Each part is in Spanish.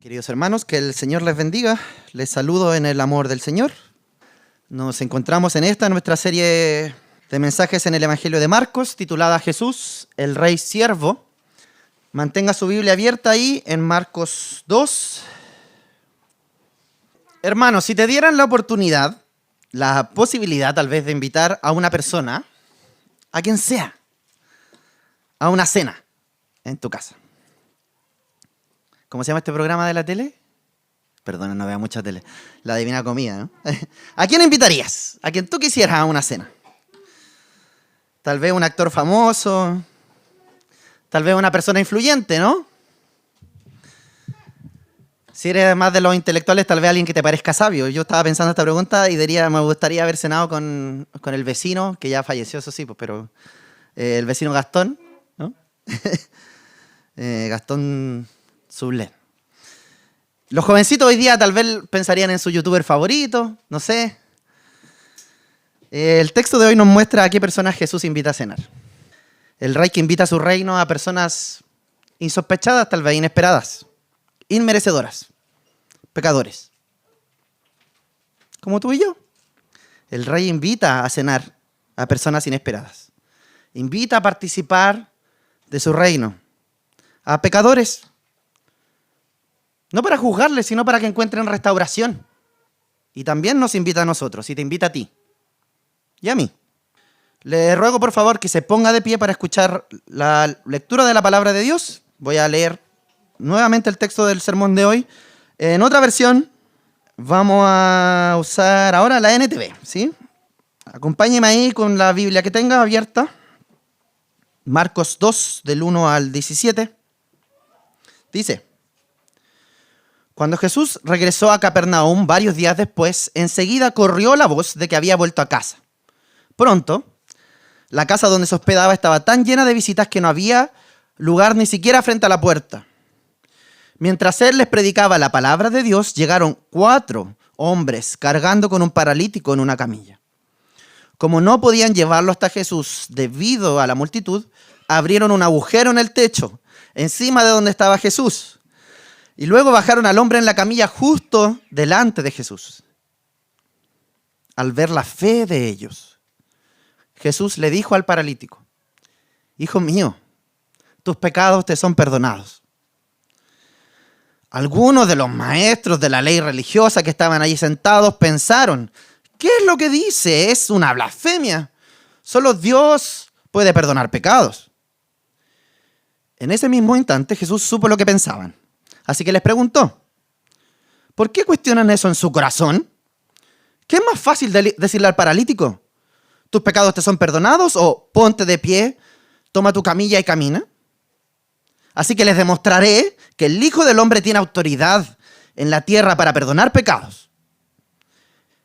Queridos hermanos, que el Señor les bendiga. Les saludo en el amor del Señor. Nos encontramos en nuestra serie de mensajes en el Evangelio de Marcos, titulada Jesús, el Rey Siervo. Mantenga su Biblia abierta ahí en Marcos 2. Hermanos, si te dieran la oportunidad, la posibilidad tal vez de invitar a una persona, a quien sea, a una cena en tu casa. ¿Cómo se llama este programa de la tele? Perdona, no veo mucha tele. La Divina Comida, ¿no? ¿A quién invitarías? A quien tú quisieras a una cena. Tal vez un actor famoso, tal vez una persona influyente, ¿no? Si eres más de los intelectuales, tal vez alguien que te parezca sabio. Yo estaba pensando esta pregunta y diría, me gustaría haber cenado con el vecino, que ya falleció, eso sí, pues, pero el vecino Gastón, ¿no? Gastón Sublet. Los jovencitos hoy día tal vez pensarían en su youtuber favorito, no sé. El texto de hoy nos muestra a qué personas Jesús invita a cenar. El rey que invita a su reino a personas insospechadas, tal vez inesperadas, inmerecedoras, pecadores, como tú y yo. El rey invita a cenar a personas inesperadas. Invita a participar de su reino a pecadores. No para juzgarles, sino para que encuentren restauración. Y también nos invita a nosotros, y te invita a ti y a mí. Le ruego por favor que se ponga de pie para escuchar la lectura de la palabra de Dios. Voy a leer nuevamente el texto del sermón de hoy. En otra versión vamos a usar ahora la NTV, ¿sí? Acompáñeme ahí con la Biblia que tenga abierta. Marcos 2, del 1 al 17. Dice: Cuando Jesús regresó a Capernaum varios días después, enseguida corrió la voz de que había vuelto a casa. Pronto, la casa donde se hospedaba estaba tan llena de visitas que no había lugar ni siquiera frente a la puerta. Mientras él les predicaba la palabra de Dios, llegaron 4 hombres cargando con un paralítico en una camilla. Como no podían llevarlo hasta Jesús debido a la multitud, abrieron un agujero en el techo, encima de donde estaba Jesús. Y luego bajaron al hombre en la camilla justo delante de Jesús. Al ver la fe de ellos, Jesús le dijo al paralítico: Hijo mío, tus pecados te son perdonados. Algunos de los maestros de la ley religiosa que estaban allí sentados pensaron: ¿qué es lo que dice? Es una blasfemia. Solo Dios puede perdonar pecados. En ese mismo instante Jesús supo lo que pensaban. Así que les preguntó: ¿por qué cuestionan eso en su corazón? ¿Qué es más fácil decirle al paralítico? ¿Tus pecados te son perdonados? ¿O ponte de pie, toma tu camilla y camina? Así que les demostraré que el Hijo del Hombre tiene autoridad en la tierra para perdonar pecados.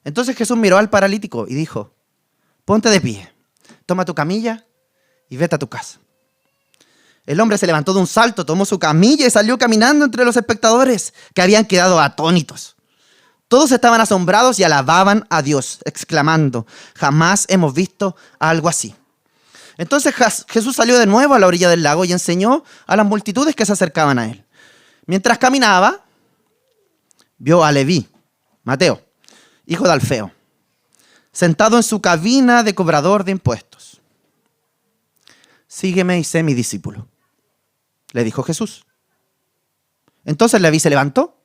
Entonces Jesús miró al paralítico y dijo: ponte de pie, toma tu camilla y vete a tu casa. El hombre se levantó de un salto, tomó su camilla y salió caminando entre los espectadores, que habían quedado atónitos. Todos estaban asombrados y alababan a Dios, exclamando: jamás hemos visto algo así. Entonces Jesús salió de nuevo a la orilla del lago y enseñó a las multitudes que se acercaban a él. Mientras caminaba, vio a Leví, Mateo, hijo de Alfeo, sentado en su cabina de cobrador de impuestos. Sígueme y sé mi discípulo, le dijo Jesús. Entonces Leví se levantó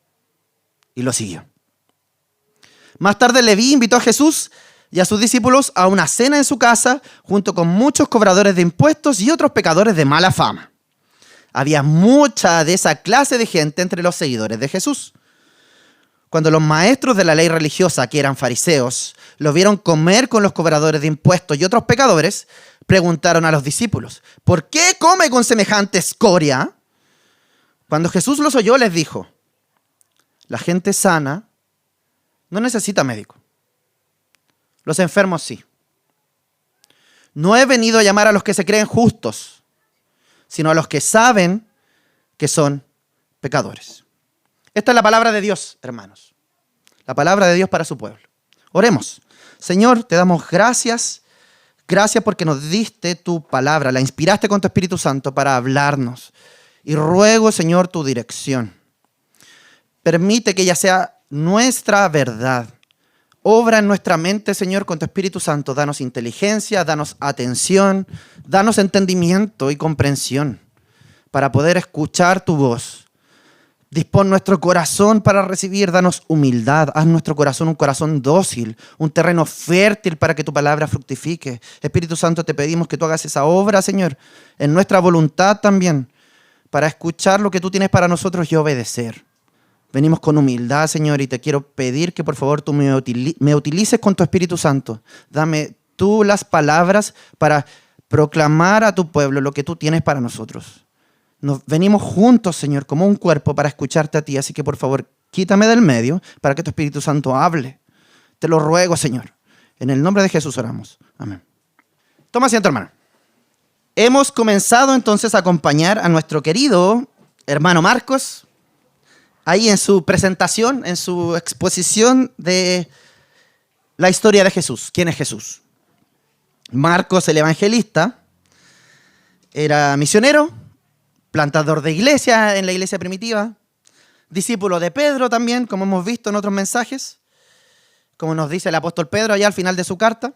y lo siguió. Más tarde Leví invitó a Jesús y a sus discípulos a una cena en su casa, junto con muchos cobradores de impuestos y otros pecadores de mala fama. Había mucha de esa clase de gente entre los seguidores de Jesús. Cuando los maestros de la ley religiosa, que eran fariseos, lo vieron comer con los cobradores de impuestos y otros pecadores, preguntaron a los discípulos: ¿por qué come con semejante escoria? Cuando Jesús los oyó, les dijo: la gente sana no necesita médico. Los enfermos sí. No he venido a llamar a los que se creen justos, sino a los que saben que son pecadores. Esta es la palabra de Dios, hermanos. La palabra de Dios para su pueblo. Oremos. Señor, te damos gracias. Gracias porque nos diste tu palabra. La inspiraste con tu Espíritu Santo para hablarnos. Y ruego, Señor, tu dirección. Permite que ella sea nuestra verdad. Obra en nuestra mente, Señor, con tu Espíritu Santo. Danos inteligencia, danos atención, danos entendimiento y comprensión para poder escuchar tu voz. Dispón nuestro corazón para recibir, danos humildad, haz nuestro corazón un corazón dócil, un terreno fértil para que tu palabra fructifique. Espíritu Santo, te pedimos que tú hagas esa obra, Señor, en nuestra voluntad también, para escuchar lo que tú tienes para nosotros y obedecer. Venimos con humildad, Señor, y te quiero pedir que por favor tú me utilices con tu Espíritu Santo. Dame tú las palabras para proclamar a tu pueblo lo que tú tienes para nosotros. Nos venimos juntos, Señor, como un cuerpo para escucharte a ti. Así que, por favor, quítame del medio para que tu Espíritu Santo hable. Te lo ruego, Señor. En el nombre de Jesús oramos. Amén. Toma asiento, hermano. Hemos comenzado entonces a acompañar a nuestro querido hermano Marcos ahí en su presentación, en su exposición de la historia de Jesús. ¿Quién es Jesús? Marcos, el evangelista, era misionero, plantador de iglesia en la iglesia primitiva, discípulo de Pedro también, como hemos visto en otros mensajes, como nos dice el apóstol Pedro allá al final de su carta.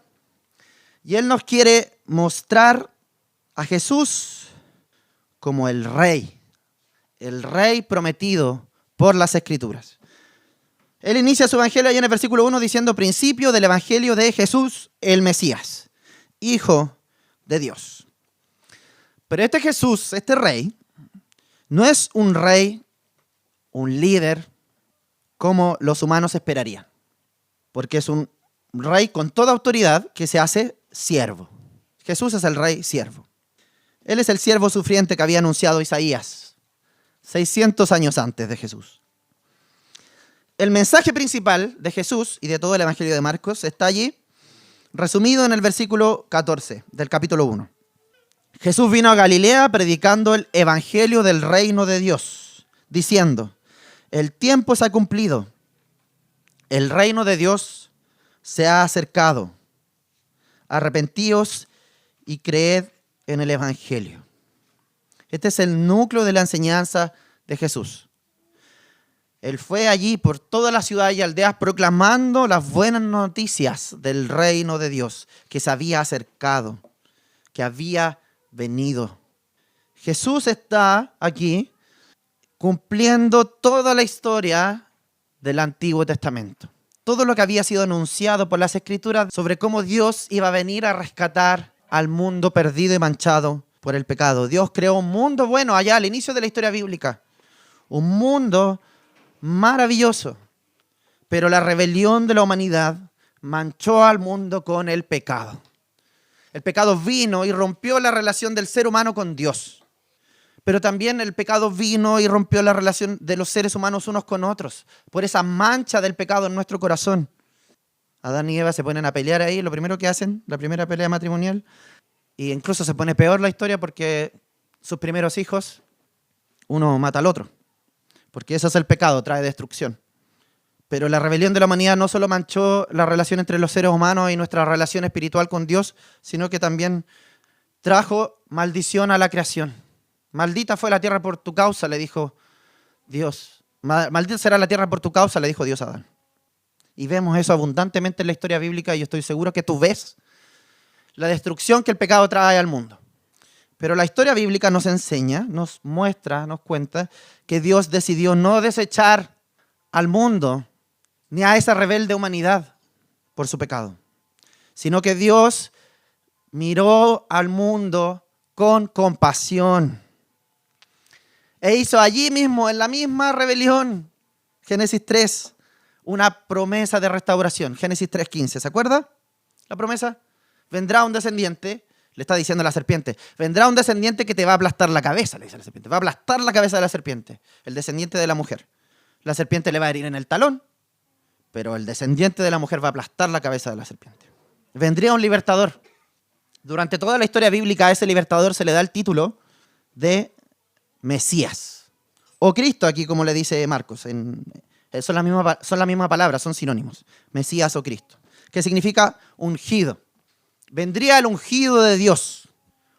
Y él nos quiere mostrar a Jesús como el rey prometido por las Escrituras. Él inicia su evangelio allá en el versículo 1 diciendo: principio del evangelio de Jesús, el Mesías, Hijo de Dios. Pero este Jesús, este rey, no es un rey, un líder, como los humanos esperarían. Porque es un rey con toda autoridad que se hace siervo. Jesús es el rey siervo. Él es el siervo sufriente que había anunciado Isaías 600 años antes de Jesús. El mensaje principal de Jesús y de todo el evangelio de Marcos está allí, resumido en el versículo 14 del capítulo 1. Jesús vino a Galilea predicando el evangelio del reino de Dios, diciendo: el tiempo se ha cumplido, el reino de Dios se ha acercado. Arrepentíos y creed en el evangelio. Este es el núcleo de la enseñanza de Jesús. Él fue allí por toda la ciudad y aldeas proclamando las buenas noticias del reino de Dios que se había acercado, que había venido. Jesús está aquí cumpliendo toda la historia del Antiguo Testamento. Todo lo que había sido anunciado por las Escrituras sobre cómo Dios iba a venir a rescatar al mundo perdido y manchado por el pecado. Dios creó un mundo bueno allá al inicio de la historia bíblica. Un mundo maravilloso. Pero la rebelión de la humanidad manchó al mundo con el pecado. El pecado vino y rompió la relación del ser humano con Dios. Pero también el pecado vino y rompió la relación de los seres humanos unos con otros, por esa mancha del pecado en nuestro corazón. Adán y Eva se ponen a pelear ahí, lo primero que hacen, la primera pelea matrimonial, y incluso se pone peor la historia porque sus primeros hijos, uno mata al otro, porque eso es el pecado, trae destrucción. Pero la rebelión de la humanidad no solo manchó la relación entre los seres humanos y nuestra relación espiritual con Dios, sino que también trajo maldición a la creación. Maldita fue la tierra por tu causa, le dijo Dios. Maldita será la tierra por tu causa, le dijo Dios a Adán. Y vemos eso abundantemente en la historia bíblica y yo estoy seguro que tú ves la destrucción que el pecado trae al mundo. Pero la historia bíblica nos enseña, nos muestra, nos cuenta que Dios decidió no desechar al mundo ni a esa rebelde humanidad por su pecado, sino que Dios miró al mundo con compasión e hizo allí mismo, en la misma rebelión, Génesis 3, una promesa de restauración. Génesis 3:15, ¿se acuerda? La promesa. Vendrá un descendiente, le está diciendo a la serpiente, vendrá un descendiente que te va a aplastar la cabeza, le dice a la serpiente, va a aplastar la cabeza de la serpiente, el descendiente de la mujer. La serpiente le va a herir en el talón, pero el descendiente de la mujer va a aplastar la cabeza de la serpiente. Vendría un libertador. Durante toda la historia bíblica a ese libertador se le da el título de Mesías. O Cristo, aquí como le dice Marcos. Son la misma palabra, son sinónimos. Mesías o Cristo. Que significa ungido. Vendría el ungido de Dios.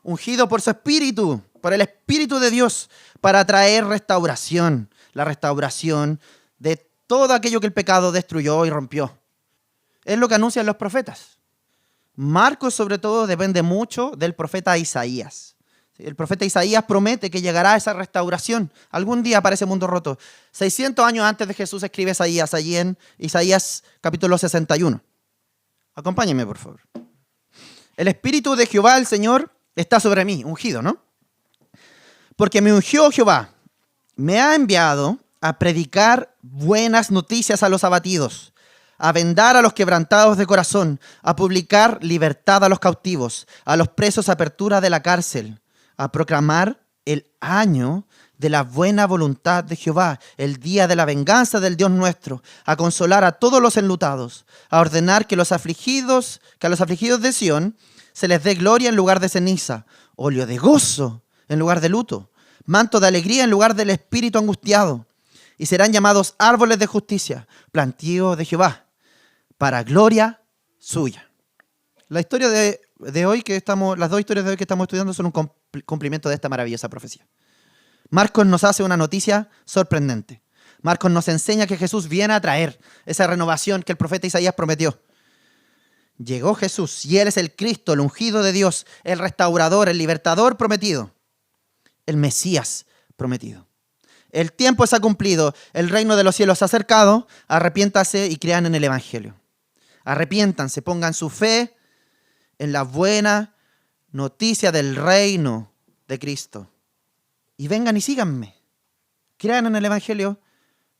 Ungido por su espíritu, por el espíritu de Dios, para traer restauración. La restauración de todo aquello que el pecado destruyó y rompió. Es lo que anuncian los profetas. Marcos, sobre todo, depende mucho del profeta Isaías. El profeta Isaías promete que llegará esa restauración algún día para ese mundo roto. 600 años antes de Jesús escribe Isaías, allí en Isaías capítulo 61. Acompáñenme, por favor. El Espíritu de Jehová, el Señor, está sobre mí, ungido, ¿no? Porque me ungió Jehová, me ha enviado a predicar buenas noticias a los abatidos, a vendar a los quebrantados de corazón, a publicar libertad a los cautivos, a los presos apertura de la cárcel, a proclamar el año de la buena voluntad de Jehová, el día de la venganza del Dios nuestro, a consolar a todos los enlutados, a ordenar que a los afligidos de Sión se les dé gloria en lugar de ceniza, óleo de gozo en lugar de luto, manto de alegría en lugar del espíritu angustiado, y serán llamados árboles de justicia, plantío de Jehová, para gloria suya. La historia de hoy las dos historias de hoy que estamos estudiando son un cumplimiento de esta maravillosa profecía. Marcos nos hace una noticia sorprendente. Marcos nos enseña que Jesús viene a traer esa renovación que el profeta Isaías prometió. Llegó Jesús y Él es el Cristo, el ungido de Dios, el restaurador, el libertador prometido, el Mesías prometido. El tiempo se ha cumplido, el reino de los cielos se ha acercado, arrepiéntase y crean en el Evangelio. Arrepiéntanse, pongan su fe en la buena noticia del reino de Cristo. Y vengan y síganme. Crean en el Evangelio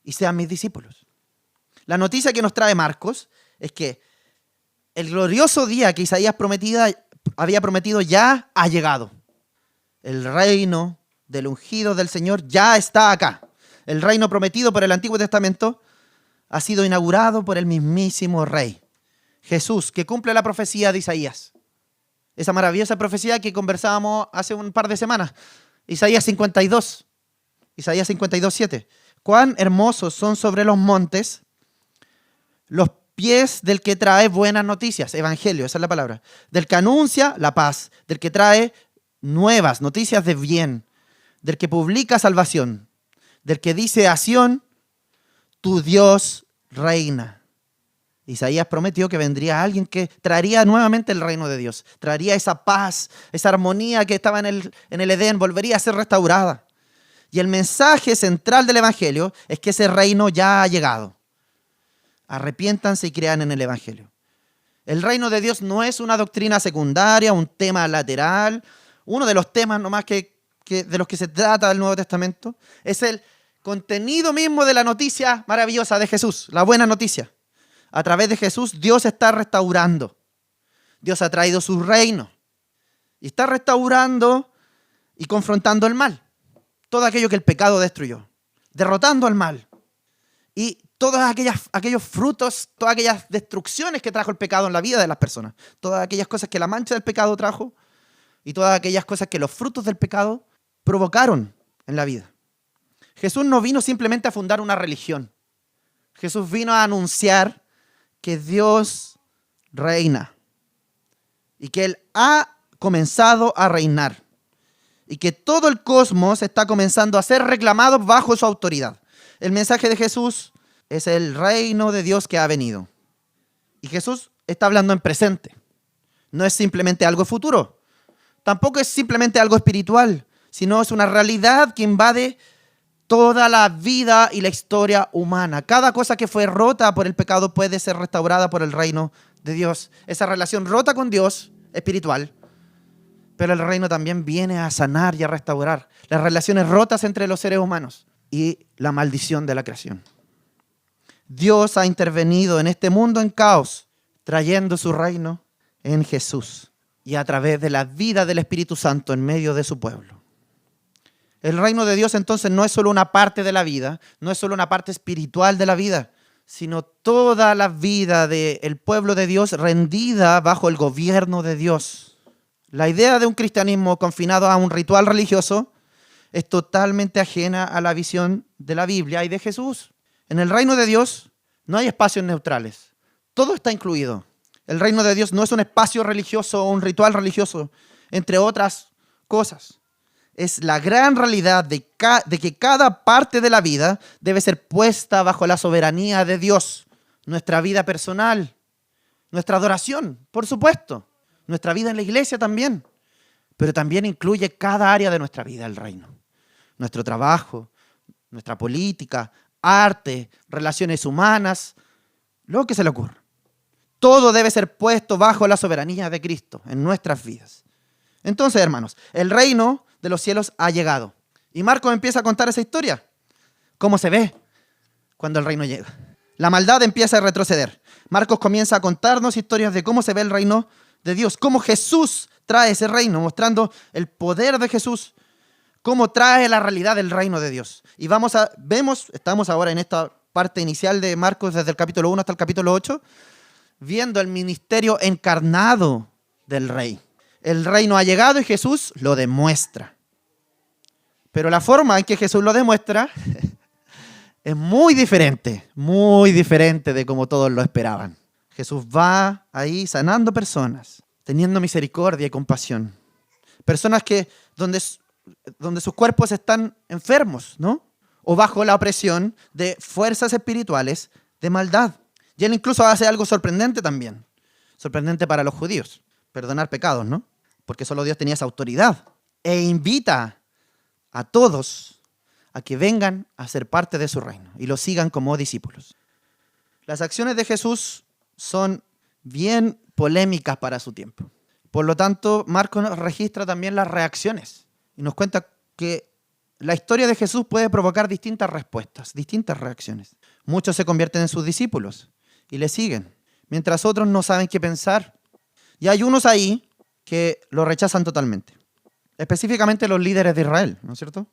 y sean mis discípulos. La noticia que nos trae Marcos es que el glorioso día que Isaías había prometido ya ha llegado. El reino del ungido del Señor ya está acá. El reino prometido por el Antiguo Testamento ha sido inaugurado por el mismísimo Rey, Jesús, que cumple la profecía de Isaías. Esa maravillosa profecía que conversábamos hace un par de semanas. Isaías 52, 7. Cuán hermosos son sobre los montes los pies del que trae buenas noticias, evangelio, esa es la palabra, del que anuncia la paz, del que trae nuevas noticias de bien, del que publica salvación, del que dice a Sión, tu Dios reina. Isaías prometió que vendría alguien que traería nuevamente el reino de Dios, traería esa paz, esa armonía que estaba en el Edén, volvería a ser restaurada. Y el mensaje central del Evangelio es que ese reino ya ha llegado. Arrepiéntanse y crean en el Evangelio. El reino de Dios no es una doctrina secundaria, un tema lateral, uno de los temas nomás de los que se trata del Nuevo Testamento. Es el contenido mismo de la noticia maravillosa de Jesús, la buena noticia. A través de Jesús, Dios está restaurando. Dios ha traído su reino. Y está restaurando y confrontando el mal. Todo aquello que el pecado destruyó. Derrotando al mal. Y todos aquellos frutos, todas aquellas destrucciones que trajo el pecado en la vida de las personas. Todas aquellas cosas que la mancha del pecado trajo. Y todas aquellas cosas que los frutos del pecado provocaron en la vida. Jesús no vino simplemente a fundar una religión. Jesús vino a anunciar que Dios reina y que Él ha comenzado a reinar y que todo el cosmos está comenzando a ser reclamado bajo su autoridad. El mensaje de Jesús es el reino de Dios que ha venido. Y Jesús está hablando en presente. No es simplemente algo futuro. Tampoco es simplemente algo espiritual, sino es una realidad que invade toda la vida y la historia humana. Cada cosa que fue rota por el pecado puede ser restaurada por el reino de Dios. Esa relación rota con Dios, espiritual, pero el reino también viene a sanar y a restaurar las relaciones rotas entre los seres humanos y la maldición de la creación. Dios ha intervenido en este mundo en caos, trayendo su reino en Jesús y a través de la vida del Espíritu Santo en medio de su pueblo. El reino de Dios entonces no es solo una parte de la vida, no es solo una parte espiritual de la vida, sino toda la vida del pueblo de Dios rendida bajo el gobierno de Dios. La idea de un cristianismo confinado a un ritual religioso es totalmente ajena a la visión de la Biblia y de Jesús. En el reino de Dios no hay espacios neutrales, todo está incluido. El reino de Dios no es un espacio religioso o un ritual religioso, entre otras cosas. es la gran realidad de que cada parte de la vida debe ser puesta bajo la soberanía de Dios. Nuestra vida personal, nuestra adoración, por supuesto, nuestra vida en la iglesia también, pero también incluye cada área de nuestra vida, el reino. Nuestro trabajo, nuestra política, arte, relaciones humanas, lo que se le ocurra. Todo debe ser puesto bajo la soberanía de Cristo en nuestras vidas. Entonces, hermanos, el reino de los cielos ha llegado. Y Marcos empieza a contar esa historia. ¿Cómo se ve cuando el reino llega? La maldad empieza a retroceder. Marcos comienza a contarnos historias de cómo se ve el reino de Dios, cómo Jesús trae ese reino, mostrando el poder de Jesús, cómo trae la realidad del reino de Dios. Y estamos ahora en esta parte inicial de Marcos, desde el capítulo 1 hasta el capítulo 8, viendo el ministerio encarnado del Rey. El reino ha llegado y Jesús lo demuestra. Pero la forma en que Jesús lo demuestra es muy diferente de como todos lo esperaban. Jesús va ahí sanando personas, teniendo misericordia y compasión. Personas donde sus cuerpos están enfermos, ¿no? O bajo la opresión de fuerzas espirituales de maldad. Y él incluso hace algo sorprendente también. Sorprendente para los judíos. Perdonar pecados, ¿no? Porque solo Dios tenía esa autoridad. E invita a todos a que vengan a ser parte de su reino y lo sigan como discípulos. Las acciones de Jesús son bien polémicas para su tiempo. Por lo tanto, Marcos nos registra también las reacciones y nos cuenta que la historia de Jesús puede provocar distintas respuestas, distintas reacciones. Muchos se convierten en sus discípulos y le siguen, mientras otros no saben qué pensar. Y hay unos ahí que lo rechazan totalmente. Específicamente los líderes de Israel, ¿no es cierto?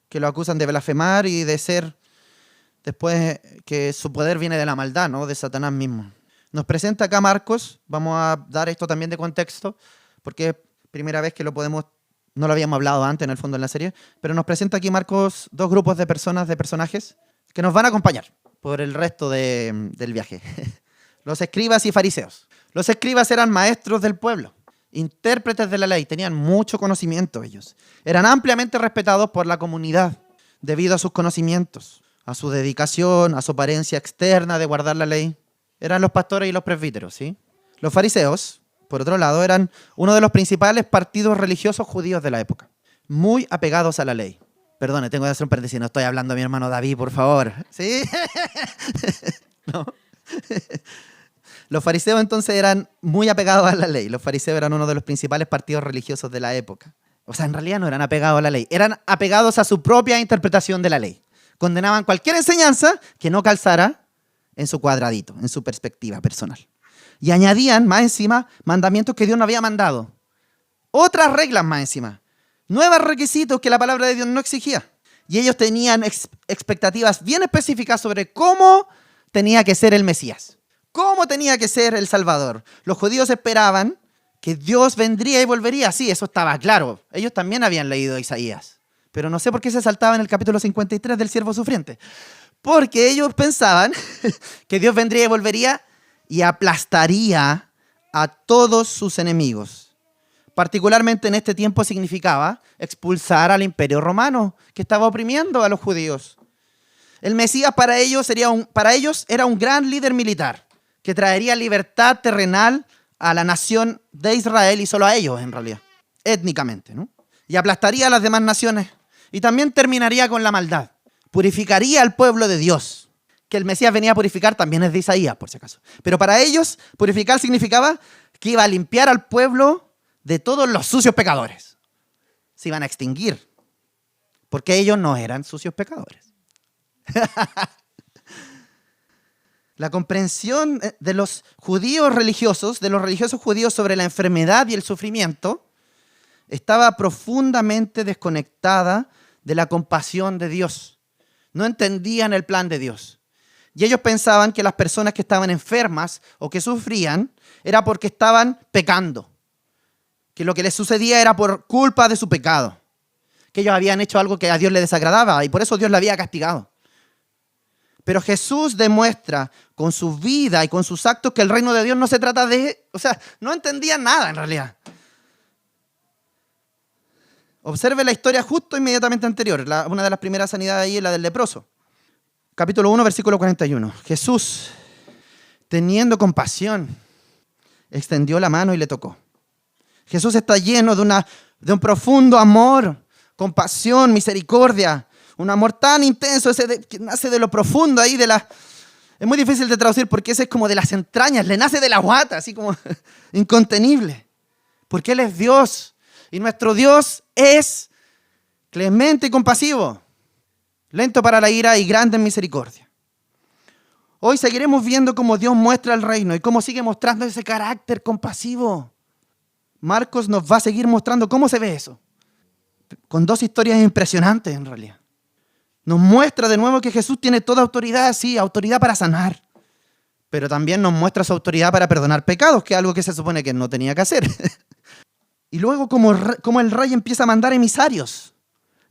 Que lo acusan de blasfemar y de ser, después, que su poder viene de la maldad, ¿no? De Satanás mismo. Nos presenta acá Marcos, vamos a dar esto también de contexto, porque es primera vez que no lo habíamos hablado antes en el fondo en la serie, pero nos presenta aquí Marcos dos grupos de personajes, que nos van a acompañar por el resto del viaje. Los escribas y fariseos. Los escribas eran maestros del pueblo, intérpretes de la ley, tenían mucho conocimiento ellos. Eran ampliamente respetados por la comunidad debido a sus conocimientos, a su dedicación, a su apariencia externa de guardar la ley. Eran los pastores y los presbíteros, ¿sí? Los fariseos, por otro lado, eran uno de los principales partidos religiosos judíos de la época, muy apegados a la ley. Perdone, tengo que hacer un paréntesis, no estoy hablando a mi hermano David, por favor. ¿Sí? No. Los fariseos entonces eran muy apegados a la ley. Los fariseos eran uno de los principales partidos religiosos de la época. O sea, en realidad no eran apegados a la ley, eran apegados a su propia interpretación de la ley. Condenaban cualquier enseñanza que no calzara en su cuadradito, en su perspectiva personal. Y añadían más encima mandamientos que Dios no había mandado. Otras reglas más encima. Nuevos requisitos que la palabra de Dios no exigía. Y ellos tenían expectativas bien específicas sobre cómo tenía que ser el Mesías. Cómo tenía que ser el Salvador. Los judíos esperaban que Dios vendría y volvería. Sí, eso estaba claro. Ellos también habían leído Isaías. Pero no sé por qué se saltaba en el capítulo 53 del siervo sufriente. Porque ellos pensaban que Dios vendría y volvería y aplastaría a todos sus enemigos. Particularmente en este tiempo significaba expulsar al imperio romano que estaba oprimiendo a los judíos. El Mesías para ellos era un gran líder militar que traería libertad terrenal a la nación de Israel y solo a ellos en realidad, étnicamente, ¿no? Y aplastaría a las demás naciones y también terminaría con la maldad. Purificaría al pueblo de Dios. Que el Mesías venía a purificar también es de Isaías, por si acaso. Pero para ellos, purificar significaba que iba a limpiar al pueblo de todos los sucios pecadores. Se iban a extinguir, porque ellos no eran sucios pecadores. La comprensión de los judíos religiosos, de los religiosos judíos sobre la enfermedad y el sufrimiento, estaba profundamente desconectada de la compasión de Dios. No entendían el plan de Dios. Y ellos pensaban que las personas que estaban enfermas o que sufrían era porque estaban pecando. Que lo que les sucedía era por culpa de su pecado. Que ellos habían hecho algo que a Dios le desagradaba y por eso Dios le había castigado. Pero Jesús demuestra con su vida y con sus actos que el reino de Dios no se trata de... O sea, no entendían nada en realidad. Observe la historia justo inmediatamente anterior. Una de las primeras sanidades ahí es la del leproso. Capítulo 1, versículo 41. Jesús, teniendo compasión, extendió la mano y le tocó. Jesús está lleno de un profundo amor, compasión, misericordia. Un amor tan intenso que nace de lo profundo ahí, es muy difícil de traducir porque ese es como de las entrañas, le nace de la guata, así como incontenible. Porque Él es Dios y nuestro Dios es clemente y compasivo, lento para la ira y grande en misericordia. Hoy seguiremos viendo cómo Dios muestra el reino y cómo sigue mostrando ese carácter compasivo. Marcos nos va a seguir mostrando cómo se ve eso, con dos historias impresionantes en realidad. Nos muestra de nuevo que Jesús tiene toda autoridad, sí, autoridad para sanar, pero también nos muestra su autoridad para perdonar pecados, que es algo que se supone que no tenía que hacer. Y luego como el rey empieza a mandar emisarios.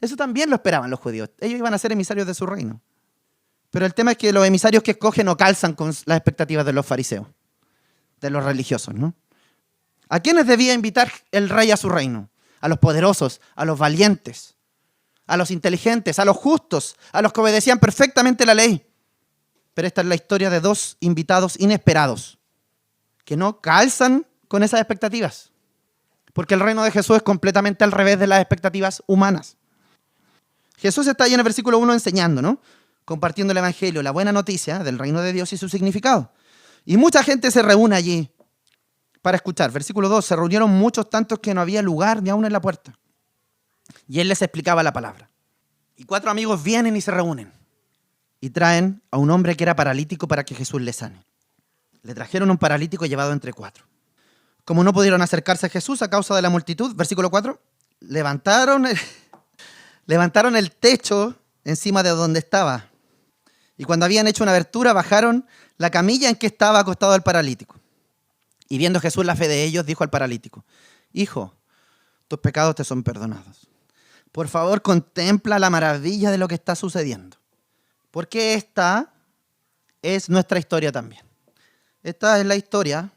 Eso también lo esperaban los judíos. Ellos iban a ser emisarios de su reino. Pero el tema es que los emisarios que escogen no calzan con las expectativas de los fariseos, de los religiosos, ¿no? ¿A quiénes debía invitar el rey a su reino? A los poderosos, a los valientes, a los inteligentes, a los justos, a los que obedecían perfectamente la ley. Pero esta es la historia de dos invitados inesperados que no calzan con esas expectativas. Porque el reino de Jesús es completamente al revés de las expectativas humanas. Jesús está ahí en el versículo 1 enseñando, ¿no? Compartiendo el evangelio, la buena noticia del reino de Dios y su significado. Y mucha gente se reúne allí para escuchar. Versículo 2, se reunieron muchos, tantos que no había lugar ni aún en la puerta. Y Él les explicaba la palabra. Y 4 amigos vienen y se reúnen. Y traen a un hombre que era paralítico para que Jesús le sane. Le trajeron un paralítico llevado entre 4. Como no pudieron acercarse a Jesús a causa de la multitud, versículo 4, levantaron el techo encima de donde estaba. Y cuando habían hecho una abertura, bajaron la camilla en que estaba acostado el paralítico. Y viendo Jesús la fe de ellos, dijo al paralítico: Hijo, tus pecados te son perdonados. Por favor, contempla la maravilla de lo que está sucediendo. Porque esta es nuestra historia también. Esta es la historia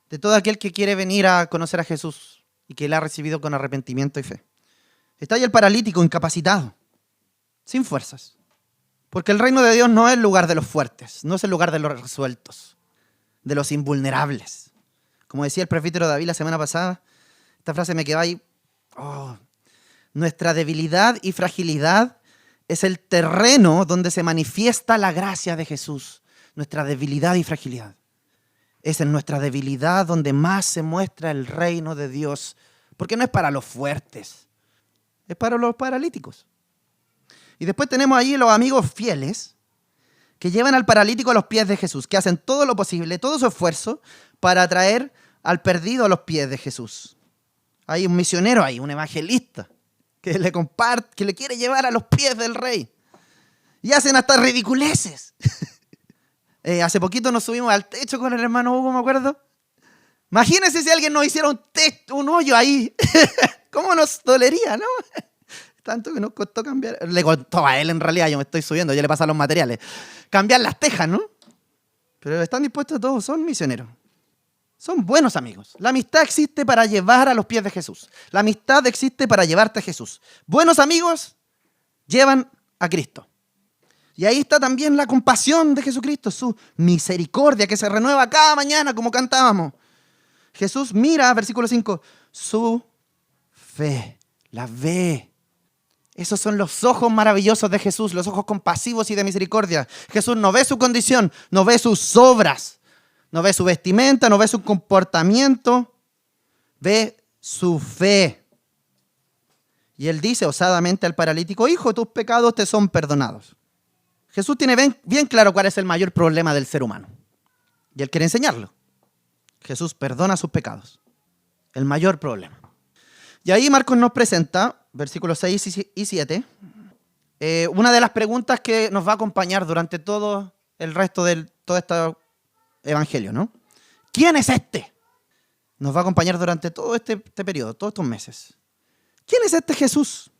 de todo aquel que quiere venir a conocer a Jesús y que le ha recibido con arrepentimiento y fe. Está ahí el paralítico incapacitado, sin fuerzas. Porque el reino de Dios no es el lugar de los fuertes, no es el lugar de los resueltos, de los invulnerables. Como decía el presbítero David la semana pasada, esta frase me quedó ahí. Nuestra debilidad y fragilidad es el terreno donde se manifiesta la gracia de Jesús. Nuestra debilidad y fragilidad. Es en nuestra debilidad donde más se muestra el reino de Dios. Porque no es para los fuertes, es para los paralíticos. Y después tenemos ahí los amigos fieles que llevan al paralítico a los pies de Jesús, que hacen todo lo posible, todo su esfuerzo para traer al perdido a los pies de Jesús. Hay un misionero ahí, un evangelista, que le comparte, que le quiere llevar a los pies del rey. Y hacen hasta ridiculeces. Hace poquito nos subimos al techo con el hermano Hugo, me acuerdo. Imagínense si alguien nos hiciera un hoyo ahí. ¿Cómo nos dolería, no? Tanto que nos costó cambiar. Le costó a él en realidad, yo me estoy subiendo, yo le paso los materiales. Cambiar las tejas, ¿no? Pero están dispuestos todos, son misioneros. Son buenos amigos. La amistad existe para llevar a los pies de Jesús. La amistad existe para llevarte a Jesús. Buenos amigos llevan a Cristo. Y ahí está también la compasión de Jesucristo, su misericordia que se renueva cada mañana como cantábamos. Jesús mira, versículo 5, su fe, la ve. Esos son los ojos maravillosos de Jesús, los ojos compasivos y de misericordia. Jesús no ve su condición, no ve sus obras, no ve su vestimenta, no ve su comportamiento, ve su fe. Y Él dice osadamente al paralítico: Hijo, tus pecados te son perdonados. Jesús tiene bien claro cuál es el mayor problema del ser humano. Y Él quiere enseñarlo. Jesús perdona sus pecados. El mayor problema. Y ahí Marcos nos presenta, versículos 6 y 7, una de las preguntas que nos va a acompañar durante todo el resto de todo este evangelio, ¿no? ¿Quién es este? Nos va a acompañar durante todo este periodo, todos estos meses. ¿Quién es este Jesús?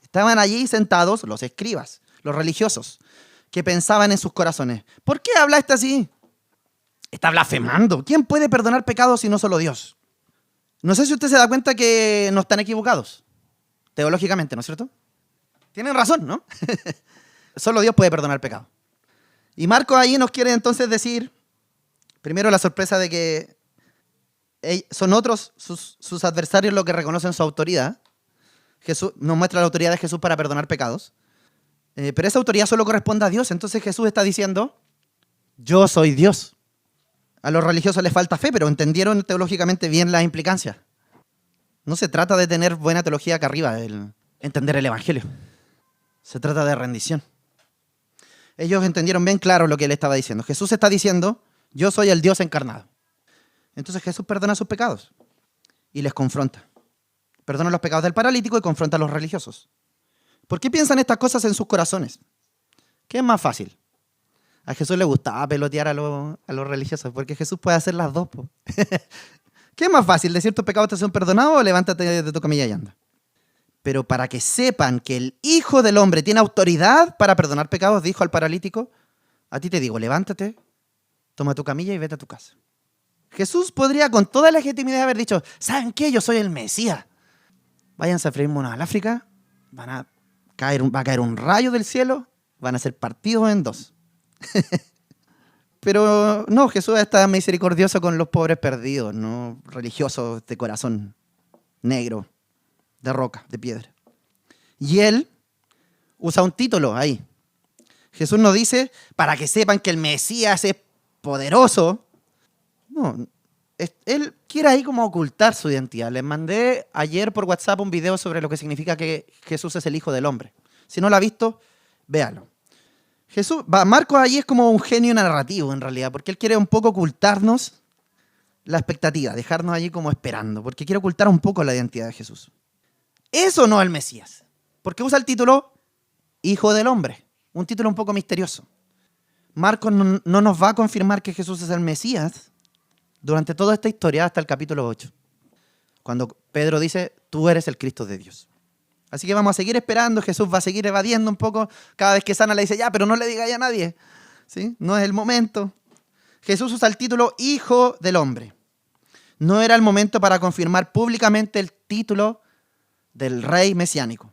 Estaban allí sentados los escribas, los religiosos, que pensaban en sus corazones: ¿por qué habla este así? Está blasfemando. ¿Quién puede perdonar pecados si no solo Dios? No sé si usted se da cuenta que no están equivocados. teológicamente, ¿no es cierto? Tienen razón, ¿no? Solo Dios puede perdonar pecado. Y Marcos ahí nos quiere entonces decir, primero la sorpresa de que son otros sus adversarios los que reconocen su autoridad. Jesús nos muestra la autoridad de Jesús para perdonar pecados. Pero esa autoridad solo corresponde a Dios. Entonces Jesús está diciendo, yo soy Dios. A los religiosos les falta fe, pero entendieron teológicamente bien las implicancias. No se trata de tener buena teología acá arriba, entender el Evangelio. Se trata de rendición. Ellos entendieron bien claro lo que él estaba diciendo. Jesús está diciendo, yo soy el Dios encarnado. Entonces Jesús perdona sus pecados y les confronta. Perdona los pecados del paralítico y confronta a los religiosos. ¿Por qué piensan estas cosas en sus corazones? ¿Qué es más fácil? A Jesús le gustaba pelotear a los religiosos, porque Jesús puede hacer las dos. ¿Qué es más fácil? ¿Decir tus pecados te son perdonados o levántate de tu camilla y anda? Pero para que sepan que el Hijo del Hombre tiene autoridad para perdonar pecados, dijo al paralítico, a ti te digo, levántate, toma tu camilla y vete a tu casa. Jesús podría con toda legitimidad haber dicho, ¿saben qué? Yo soy el Mesías. Váyanse a freír monas al África, va a caer un rayo del cielo, van a ser partidos en dos. Pero no, Jesús está misericordioso con los pobres perdidos, no religiosos de corazón negro, de roca, de piedra. Y él usa un título ahí. Jesús nos dice, para que sepan que el Mesías es poderoso. No, él quiere ahí como ocultar su identidad. Les mandé ayer por WhatsApp un video sobre lo que significa que Jesús es el Hijo del Hombre. Si no lo ha visto, véalo. Marcos ahí es como un genio narrativo en realidad, porque él quiere un poco ocultarnos la expectativa, dejarnos allí como esperando, porque quiere ocultar un poco la identidad de Jesús. Eso no es el Mesías, porque usa el título Hijo del Hombre, un título un poco misterioso. Marcos no nos va a confirmar que Jesús es el Mesías durante toda esta historia hasta el capítulo 8, cuando Pedro dice, tú eres el Cristo de Dios. Así que vamos a seguir esperando, Jesús va a seguir evadiendo un poco, cada vez que sana le dice, ya, pero no le digáis a nadie, ¿sí? No es el momento. Jesús usa el título Hijo del Hombre. No era el momento para confirmar públicamente el título del rey mesiánico.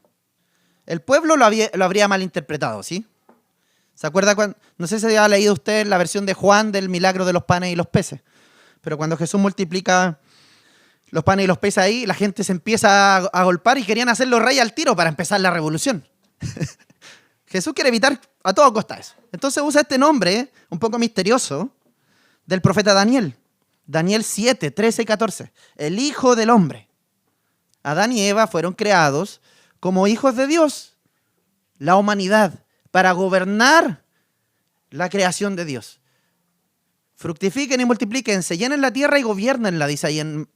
El pueblo lo habría malinterpretado, ¿sí? ¿Se acuerda cuando? No sé si ha leído usted la versión de Juan del milagro de los panes y los peces, pero cuando Jesús multiplica los panes y los peces ahí, la gente se empieza a golpear y querían hacerlo rey al tiro para empezar la revolución. Jesús quiere evitar a toda costa eso. Entonces usa este nombre un poco misterioso del profeta Daniel. Daniel 7, 13 y 14. El Hijo del Hombre. Adán y Eva fueron creados como hijos de Dios, la humanidad, para gobernar la creación de Dios. Fructifiquen y multiplíquense, llenen la tierra y gobiernenla, dice ahí en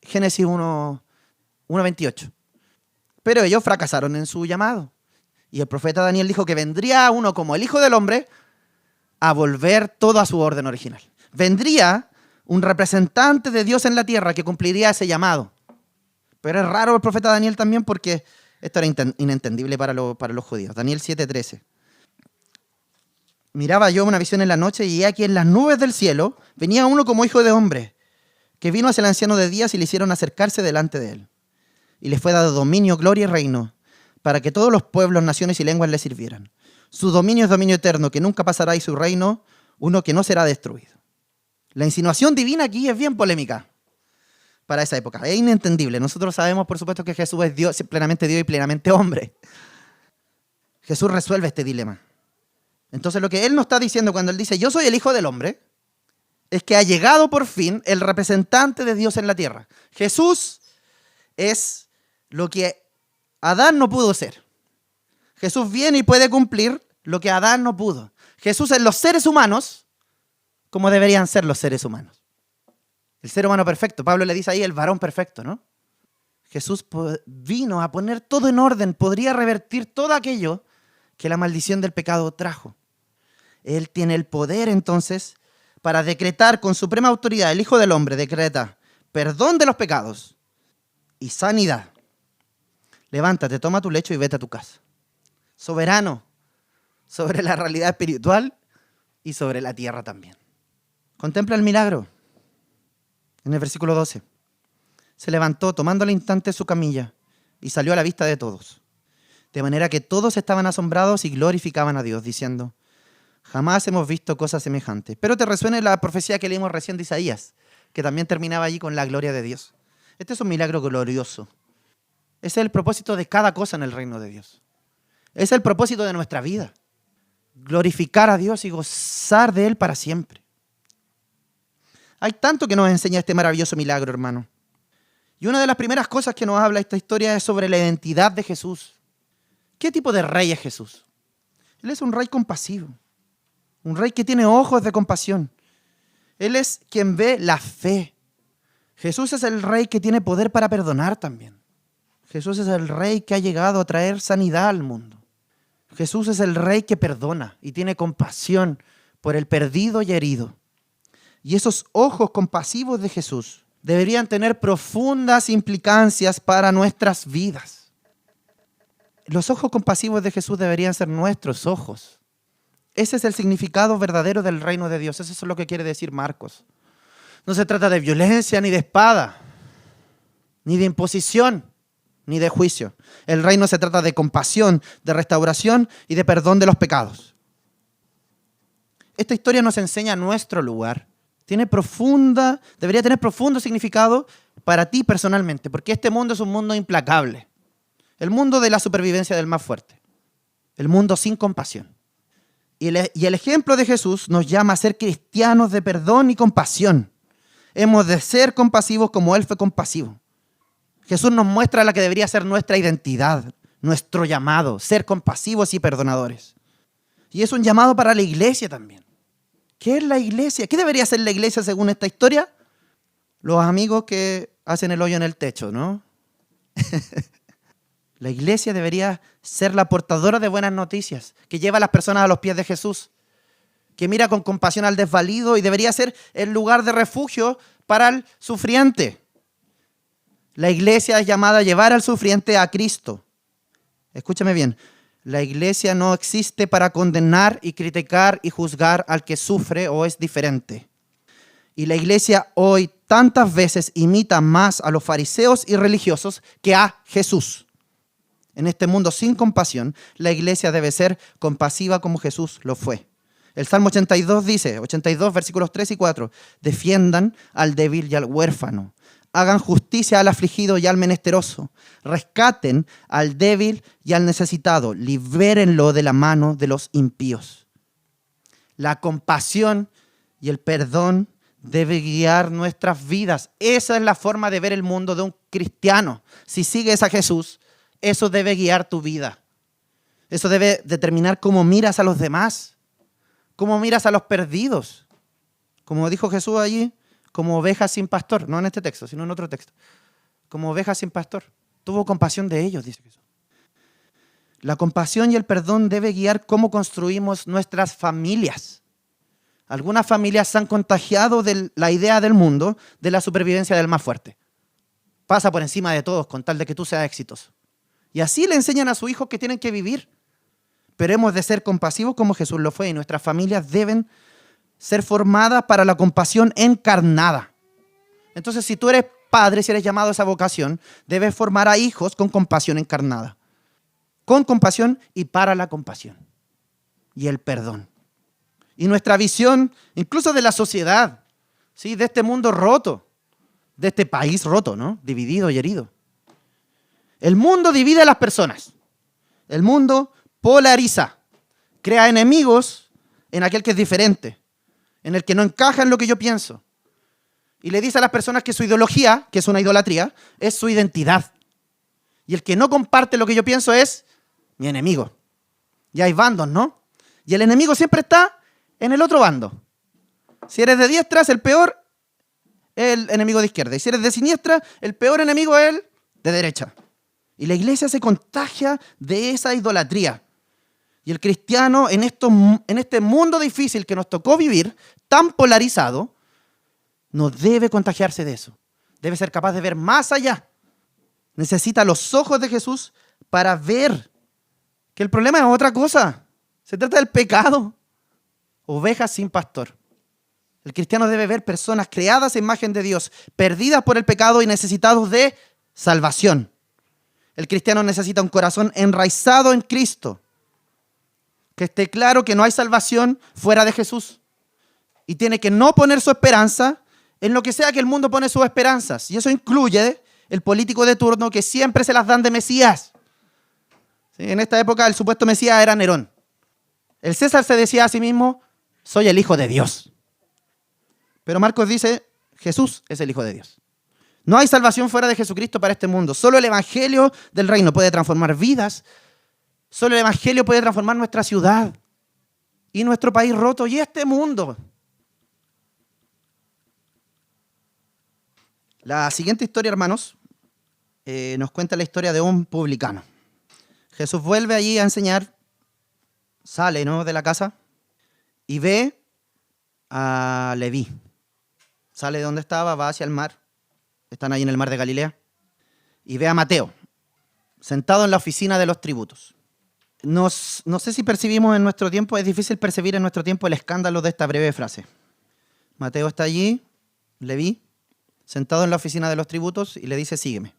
Génesis 1:28. Pero ellos fracasaron en su llamado. Y el profeta Daniel dijo que vendría uno como el Hijo del Hombre a volver todo a su orden original. Vendría un representante de Dios en la tierra que cumpliría ese llamado. Pero es raro el profeta Daniel también porque esto era inentendible para los judíos. Daniel 7:13. Miraba yo una visión en la noche y aquí en las nubes del cielo venía uno como hijo de hombre, que vino hacia el anciano de días y le hicieron acercarse delante de él. Y les fue dado dominio, gloria y reino, para que todos los pueblos, naciones y lenguas le sirvieran. Su dominio es dominio eterno, que nunca pasará, y su reino, uno que no será destruido. La insinuación divina aquí es bien polémica para esa época. Es inentendible. Nosotros sabemos, por supuesto, que Jesús es Dios, plenamente Dios y plenamente hombre. Jesús resuelve este dilema. Entonces lo que él nos está diciendo cuando él dice, yo soy el Hijo del Hombre, es que ha llegado por fin el representante de Dios en la tierra. Jesús es lo que Adán no pudo ser. Jesús viene y puede cumplir lo que Adán no pudo. Jesús es los seres humanos como deberían ser los seres humanos. El ser humano perfecto. Pablo le dice ahí el varón perfecto, ¿no? Jesús vino a poner todo en orden, podría revertir todo aquello que la maldición del pecado trajo. Él tiene el poder entonces para decretar con suprema autoridad, el Hijo del Hombre decreta perdón de los pecados y sanidad. Levántate, toma tu lecho y vete a tu casa. Soberano sobre la realidad espiritual y sobre la tierra también. Contempla el milagro. En el versículo 12. Se levantó tomando al instante su camilla y salió a la vista de todos. De manera que todos estaban asombrados y glorificaban a Dios, diciendo: jamás hemos visto cosas semejantes. Pero te resuena la profecía que leímos recién de Isaías, que también terminaba allí con la gloria de Dios. Este es un milagro glorioso. Ese es el propósito de cada cosa en el reino de Dios. Ese es el propósito de nuestra vida. Glorificar a Dios y gozar de Él para siempre. Hay tanto que nos enseña este maravilloso milagro, hermano. Y una de las primeras cosas que nos habla esta historia es sobre la identidad de Jesús. ¿Qué tipo de rey es Jesús? Él es un rey compasivo. Un rey que tiene ojos de compasión. Él es quien ve la fe. Jesús es el rey que tiene poder para perdonar también. Jesús es el rey que ha llegado a traer sanidad al mundo. Jesús es el rey que perdona y tiene compasión por el perdido y herido. Y esos ojos compasivos de Jesús deberían tener profundas implicancias para nuestras vidas. Los ojos compasivos de Jesús deberían ser nuestros ojos. Ese es el significado verdadero del reino de Dios. Eso es lo que quiere decir Marcos. No se trata de violencia, ni de espada, ni de imposición, ni de juicio. El reino se trata de compasión, de restauración y de perdón de los pecados. Esta historia nos enseña nuestro lugar. Debería tener profundo significado para ti personalmente, porque este mundo es un mundo implacable. El mundo de la supervivencia del más fuerte. El mundo sin compasión. Y el ejemplo de Jesús nos llama a ser cristianos de perdón y compasión. Hemos de ser compasivos como Él fue compasivo. Jesús nos muestra la que debería ser nuestra identidad, nuestro llamado, ser compasivos y perdonadores. Y es un llamado para la iglesia también. ¿Qué es la iglesia? ¿Qué debería ser la iglesia según esta historia? Los amigos que hacen el hoyo en el techo, ¿no? La iglesia debería ser la portadora de buenas noticias, que lleva a las personas a los pies de Jesús, que mira con compasión al desvalido y debería ser el lugar de refugio para el sufriente. La iglesia es llamada a llevar al sufriente a Cristo. Escúchame bien. La iglesia no existe para condenar y criticar y juzgar al que sufre o es diferente. Y la iglesia hoy tantas veces imita más a los fariseos y religiosos que a Jesús. En este mundo sin compasión, la iglesia debe ser compasiva como Jesús lo fue. El Salmo 82 dice, 82 versículos 3 y 4, defiendan al débil y al huérfano. Hagan justicia al afligido y al menesteroso. Rescaten al débil y al necesitado. Libérenlo de la mano de los impíos. La compasión y el perdón debe guiar nuestras vidas. Esa es la forma de ver el mundo de un cristiano. Si sigues a Jesús, eso debe guiar tu vida. Eso debe determinar cómo miras a los demás. Cómo miras a los perdidos. Como dijo Jesús allí, como ovejas sin pastor, no en este texto, sino en otro texto. Como ovejas sin pastor. Tuvo compasión de ellos, dice Jesús. La compasión y el perdón debe guiar cómo construimos nuestras familias. Algunas familias se han contagiado de la idea del mundo de la supervivencia del más fuerte. Pasa por encima de todos con tal de que tú seas exitoso. Y así le enseñan a sus hijos que tienen que vivir. Pero hemos de ser compasivos como Jesús lo fue y nuestras familias deben ser formadas para la compasión encarnada. Entonces, si tú eres padre, si eres llamado a esa vocación, debes formar a hijos con compasión encarnada. Con compasión y para la compasión. Y el perdón. Y nuestra visión, incluso de la sociedad, ¿sí? De este mundo roto, de este país roto, ¿no? Dividido y herido. El mundo divide a las personas. El mundo polariza. Crea enemigos en aquel que es diferente. En el que no encaja en lo que yo pienso. Y le dice a las personas que su ideología, que es una idolatría, es su identidad. Y el que no comparte lo que yo pienso es mi enemigo. Y hay bandos, ¿no? Y el enemigo siempre está en el otro bando. Si eres de diestra, es el peor, el enemigo de izquierda. Y si eres de siniestra, el peor enemigo es el de derecha. Y la iglesia se contagia de esa idolatría. Y el cristiano en este mundo difícil que nos tocó vivir, tan polarizado, no debe contagiarse de eso. Debe ser capaz de ver más allá. Necesita los ojos de Jesús para ver que el problema es otra cosa. Se trata del pecado. Ovejas sin pastor. El cristiano debe ver personas creadas a imagen de Dios, perdidas por el pecado y necesitados de salvación. El cristiano necesita un corazón enraizado en Cristo. Que esté claro que no hay salvación fuera de Jesús. Y tiene que no poner su esperanza en lo que sea que el mundo pone sus esperanzas. Y eso incluye el político de turno que siempre se las dan de Mesías. ¿Sí? En esta época el supuesto Mesías era Nerón. El César se decía a sí mismo, soy el Hijo de Dios. Pero Marcos dice, Jesús es el Hijo de Dios. No hay salvación fuera de Jesucristo para este mundo. Solo el Evangelio del Reino puede transformar vidas. Solo el Evangelio puede transformar nuestra ciudad y nuestro país roto y este mundo. La siguiente historia, hermanos, nos cuenta la historia de un publicano. Jesús vuelve allí a enseñar, sale, ¿no?, de la casa y ve a Leví. Sale de donde estaba, va hacia el mar. Están ahí en el mar de Galilea. Y ve a Mateo, sentado en la oficina de los tributos. No sé si percibimos en nuestro tiempo, es difícil percibir en nuestro tiempo el escándalo de esta breve frase. Mateo está allí, Leví, sentado en la oficina de los tributos y le dice, sígueme.